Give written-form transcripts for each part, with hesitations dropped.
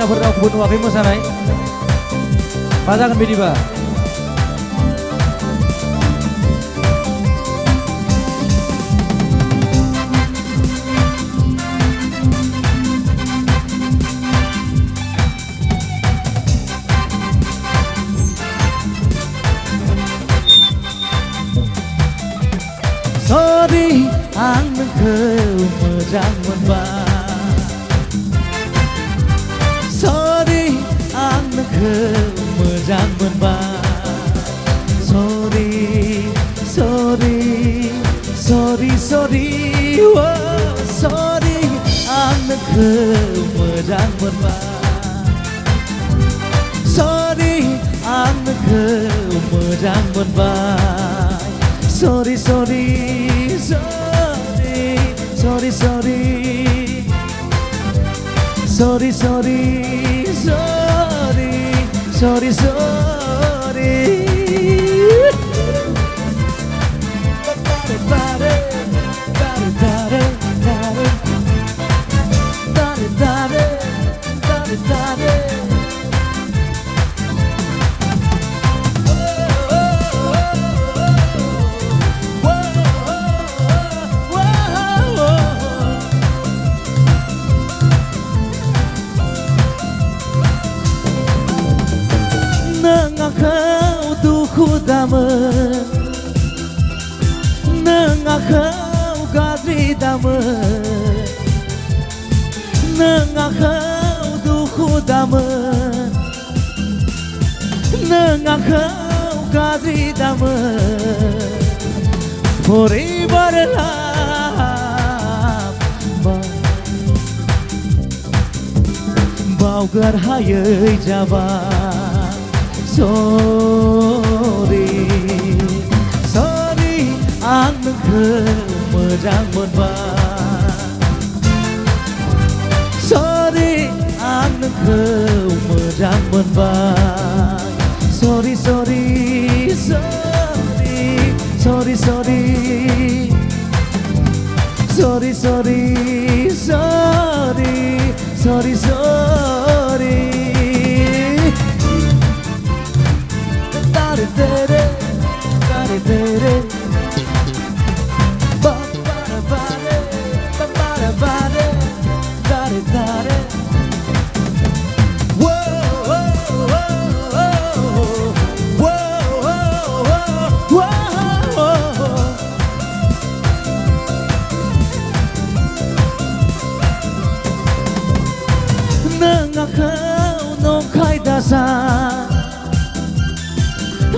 Purna Kubun Wakimu sanai. Pasangan Bidiba. Sorry, ang nagkamajang ba? Sorry, ang nagkamajang ba? Sorry, sorry, sorry, sorry, oh, sorry, ang nagkamajang ba? Sorry, ang nagkamajang ba? Sorry, sorry, sorry, sorry, sorry, sorry, sorry, sorry, sorry, sorry. Nangakau duku damen, nangakau gadri damen, nangakau duku damen, nangakau gadri damen. Forever love, bau gerhayai jabang. Sorry, sorry, ang nagkamajang ba? Sorry, ang nagkamajang ba? Sorry, sorry, sorry, sorry, sorry, sorry, sorry, sorry, sorry, sorry. Nangakau nong khai dasar,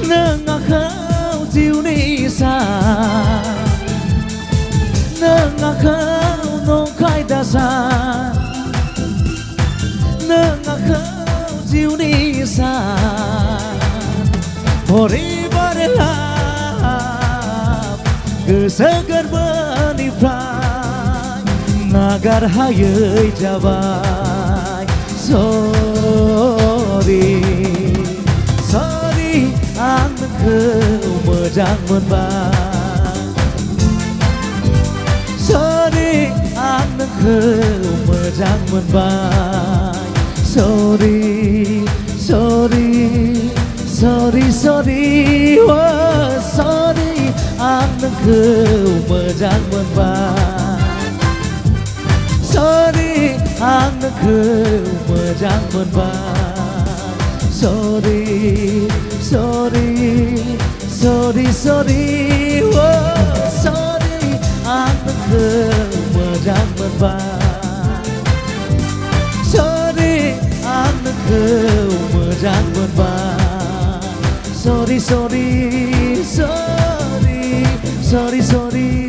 nangakau jiu ni sa, nangakau nong khai dasar, nangakau jiu ni sa. Forever love, kesegar benifrai, nagar hayai jabai. Sorry, sorry, ang nagkamajang ba? Sorry, ang nagkamajang ba? Sorry, sorry, sorry, sorry, oh, sorry, ang nagkamajang ba? Sorry, ang nagkamajang ba? Sorry, sorry, sorry, sorry, oh, sorry, ang nagkamajang ba? Sorry, ang nagkamajang ba? Sorry, sorry, sorry, sorry, sorry.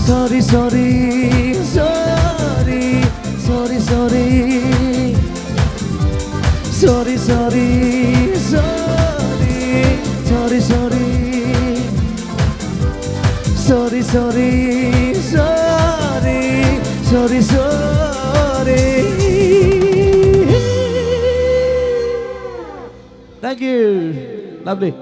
Sorry, sorry, sorry, sorry, sorry, sorry, sorry, sorry, sorry, sorry, sorry, sorry, sorry, sorry. Thank you. Lovely.